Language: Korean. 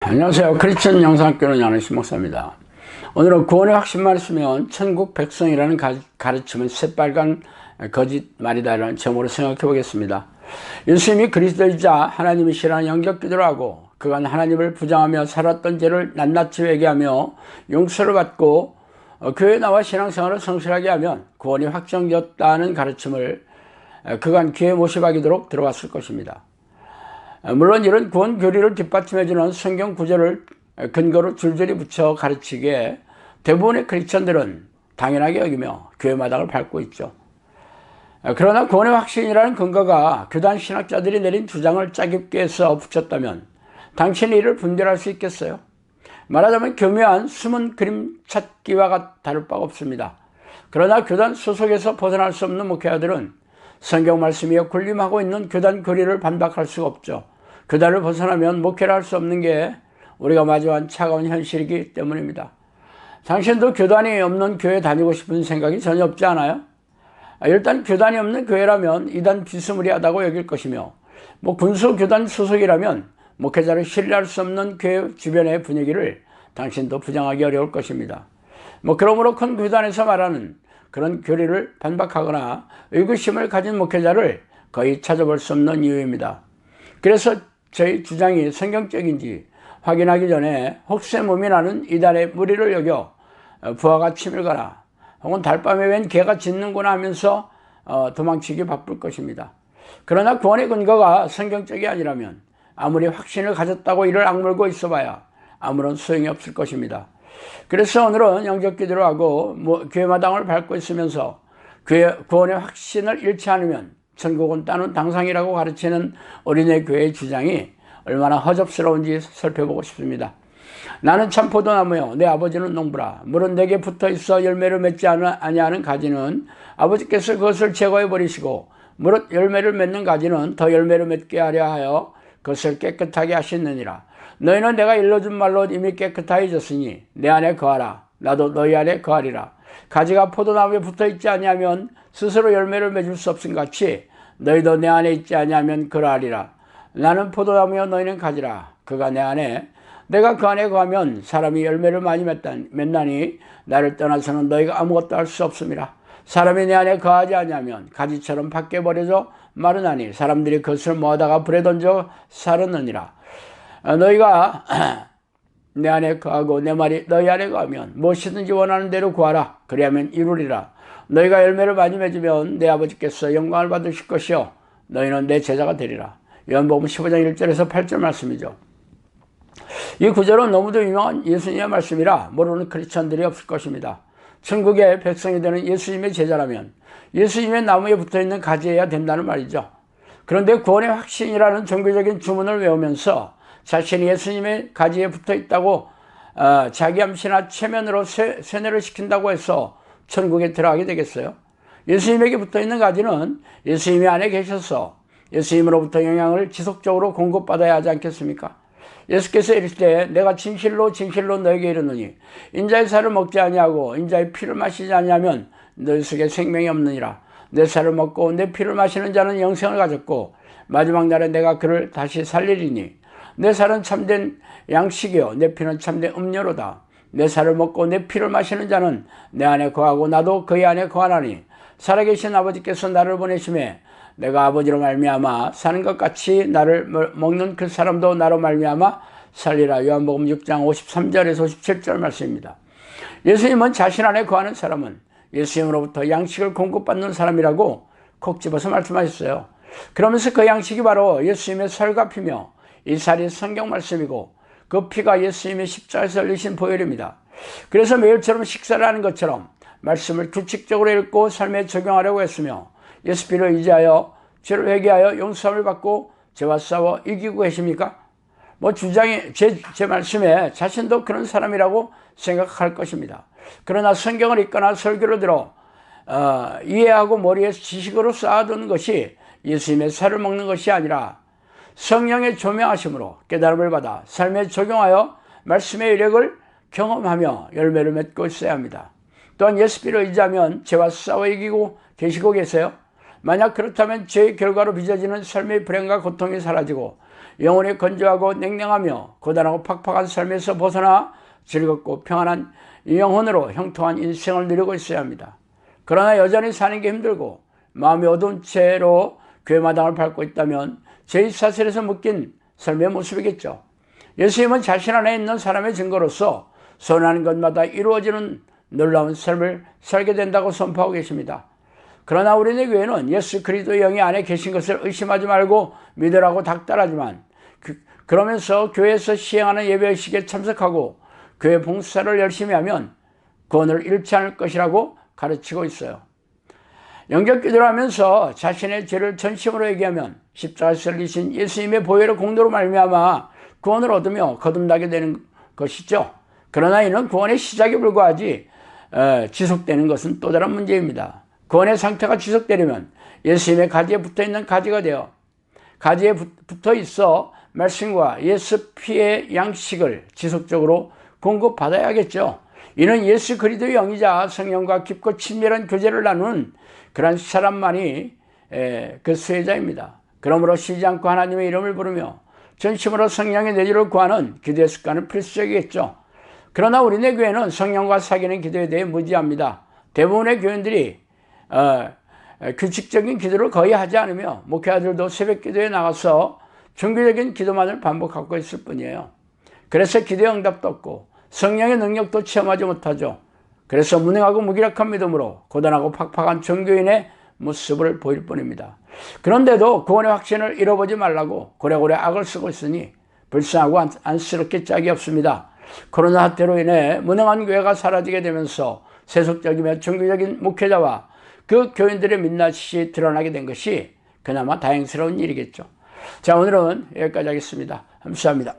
안녕하세요. 크리스천 영상교는 양현식 목사입니다. 오늘은 구원의 확신만 있으면 천국 백성이라는 가르침은 새빨간 거짓말이다라는 제목으로 생각해 보겠습니다. 예수님이 그리스도이자 하나님이시라는 영접기도를 하고 그간 하나님을 부정하며 살았던 죄를 낱낱이 회개하며 용서를 받고 교회에 나와 신앙생활을 성실하게 하면 구원이 확정되었다는 가르침을 그간 교회에 모셔가도록 들어왔을 것입니다. 물론 이런 구원 교리를 뒷받침해주는 성경 구절을 근거로 줄줄이 붙여 가르치기에 대부분의 크리스천들은 당연하게 여기며 교회 마당을 밟고 있죠. 그러나 구원의 확신이라는 근거가 교단 신학자들이 내린 주장을 짜깁기 해서 붙였다면 당신이 이를 분별할 수 있겠어요? 말하자면 교묘한 숨은 그림 찾기와 다를 바가 없습니다. 그러나 교단 소속에서 벗어날 수 없는 목회자들은 성경 말씀이여 군림하고 있는 교단 교리를 반박할 수가 없죠. 교단을 벗어나면 목회를 할 수 없는 게 우리가 마주한 차가운 현실이기 때문입니다. 당신도 교단이 없는 교회 다니고 싶은 생각이 전혀 없지 않아요? 일단 교단이 없는 교회라면 이단 비스무리하다고 여길 것이며 군수 교단 소속이라면 목회자를 신뢰할 수 없는 교회 주변의 분위기를 당신도 부정하기 어려울 것입니다. 그러므로 큰 교단에서 말하는 그런 교리를 반박하거나 의구심을 가진 목회자를 거의 찾아볼 수 없는 이유입니다. 그래서 저희 주장이 성경적인지 확인하기 전에 혹세무민 하는 이단의 무리를 여겨 부하가 치밀거나 혹은 달밤에 웬 개가 짖는구나 하면서 도망치기 바쁠 것입니다. 그러나 구원의 근거가 성경적이 아니라면 아무리 확신을 가졌다고 이를 악물고 있어봐야 아무런 소용이 없을 것입니다. 그래서 오늘은 영접기도를 하고 교회 마당을 밟고 있으면서 구원의 확신을 잃지 않으면 천국은 따는 당상이라고 가르치는 어린애 교회의 주장이 얼마나 허접스러운지 살펴보고 싶습니다. 나는 참 포도나무요 내 아버지는 농부라. 물은 내게 붙어있어 열매를 맺지 아니하는 가지는 아버지께서 그것을 제거해 버리시고 무릇 열매를 맺는 가지는 더 열매를 맺게 하려 하여 그것을 깨끗하게 하시느니라. 너희는 내가 일러준 말로 이미 깨끗하여졌으니 내 안에 거하라. 나도 너희 안에 거하리라. 가지가 포도나무에 붙어있지 아니하면 스스로 열매를 맺을 수 없음 같이 너희도 내 안에 있지 아니하면 그러하리라. 나는 포도나무여 너희는 가지라. 그가 내 안에 내가 그 안에 거하면 사람이 열매를 많이 맺나니 나를 떠나서는 너희가 아무것도 할 수 없음이라. 사람이 내 안에 거하지 아니하면 가지처럼 밖에 버려져 마르나니 사람들이 그것을 모아다가 불에 던져 사르느니라. 너희가 내 안에 거하고 내 말이 너희 안에 거하면 무엇이든지 원하는 대로 구하라. 그리하면 이루리라. 너희가 열매를 많이 맺으면 내 아버지께서 영광을 받으실 것이요 너희는 내 제자가 되리라. 요한복음 15장 1절에서 8절 말씀이죠. 이 구절은 너무도 유명한 예수님의 말씀이라 모르는 크리스천들이 없을 것입니다. 천국의 백성이 되는 예수님의 제자라면 예수님의 나무에 붙어있는 가지여야 된다는 말이죠. 그런데 구원의 확신이라는 종교적인 주문을 외우면서 자신이 예수님의 가지에 붙어있다고 자기 암시나 체면으로 세뇌를 시킨다고 해서 천국에 들어가게 되겠어요? 예수님에게 붙어있는 가지는 예수님이 안에 계셔서 예수님으로부터 영향을 지속적으로 공급받아야 하지 않겠습니까? 예수께서 이르실 때 내가 진실로 진실로 너에게 이르노니 인자의 살을 먹지 아니하고 인자의 피를 마시지 아니하면 너희 속에 생명이 없느니라. 내 살을 먹고 내 피를 마시는 자는 영생을 가졌고 마지막 날에 내가 그를 다시 살리리니 내 살은 참된 양식이요 내 피는 참된 음료로다. 내 살을 먹고 내 피를 마시는 자는 내 안에 거하고 나도 그의 안에 거하나니 살아계신 아버지께서 나를 보내심에 내가 아버지로 말미암아 사는 것 같이 나를 먹는 그 사람도 나로 말미암아 살리라. 요한복음 6장 53절에서 57절 말씀입니다. 예수님은 자신 안에 거하는 사람은 예수님으로부터 양식을 공급받는 사람이라고 콕 집어서 말씀하셨어요. 그러면서 그 양식이 바로 예수님의 살과 피며 이 살이 성경 말씀이고 그 피가 예수님의 십자가에서 흘리신 보혈입니다. 그래서 매일처럼 식사를 하는 것처럼 말씀을 규칙적으로 읽고 삶에 적용하려고 했으며 예수 피를 의지하여 죄를 회개하여 용서함을 받고 죄와 싸워 이기고 계십니까? 제 말씀에 자신도 그런 사람이라고 생각할 것입니다. 그러나 성경을 읽거나 설교를 들어 이해하고 머리에 지식으로 쌓아두는 것이 예수님의 살을 먹는 것이 아니라 성령의 조명하심으로 깨달음을 받아 삶에 적용하여 말씀의 위력을 경험하며 열매를 맺고 있어야 합니다. 또한 예수 피를 의지하면 죄와 싸워 이기고 계시고 계세요. 만약 그렇다면 죄의 결과로 빚어지는 삶의 불행과 고통이 사라지고 영혼이 건조하고 냉랭하며 고단하고 팍팍한 삶에서 벗어나 즐겁고 평안한 영혼으로 형통한 인생을 누리고 있어야 합니다. 그러나 여전히 사는 게 힘들고 마음이 어두운 채로 교회 마당을 밟고 있다면 죄의 사슬에서 묶인 삶의 모습이겠죠. 예수님은 자신 안에 있는 사람의 증거로서 선하는 것마다 이루어지는 놀라운 삶을 살게 된다고 선포하고 계십니다. 그러나 우리네 교회는 예수 그리스도의 영이 안에 계신 것을 의심하지 말고 믿으라고 닥달하지만 그러면서 교회에서 시행하는 예배의식에 참석하고 교회 봉사를 열심히 하면 구원을 잃지 않을 것이라고 가르치고 있어요. 영접 기도를 하면서 자신의 죄를 전심으로 얘기하면 십자가에서 흘리신 예수님의 보혈의 공로로 말미암아 구원을 얻으며 거듭나게 되는 것이죠. 그러나 이는 구원의 시작에 불과하지 지속되는 것은 또 다른 문제입니다. 구원의 상태가 지속되려면 예수님의 가지에 붙어있는 가지가 되어 가지에 붙어 있어 말씀과 예수 피의 양식을 지속적으로 공급받아야겠죠. 이는 예수 그리스도의 영이자 성령과 깊고 친밀한 교제를 나누는 그런 사람만이 그 수혜자입니다. 그러므로 쉬지 않고 하나님의 이름을 부르며 전심으로 성령의 내주를 구하는 기도의 습관은 필수적이겠죠. 그러나 우리네 교회는 성령과 사귀는 기도에 대해 무지합니다. 대부분의 교인들이 규칙적인 기도를 거의 하지 않으며 목회자들도 새벽 기도에 나가서 종교적인 기도만을 반복하고 있을 뿐이에요. 그래서 기도의 응답도 없고 성령의 능력도 체험하지 못하죠. 그래서 무능하고 무기력한 믿음으로 고단하고 팍팍한 종교인의 모습을 보일 뿐입니다. 그런데도 구원의 확신을 잃어보지 말라고 고래고래 악을 쓰고 있으니 불쌍하고 안쓰럽게 짝이 없습니다. 코로나 사태로 인해 무능한 교회가 사라지게 되면서 세속적이며 종교적인 목회자와 그 교인들의 민낯이 드러나게 된 것이 그나마 다행스러운 일이겠죠. 자, 오늘은 여기까지 하겠습니다. 감사합니다.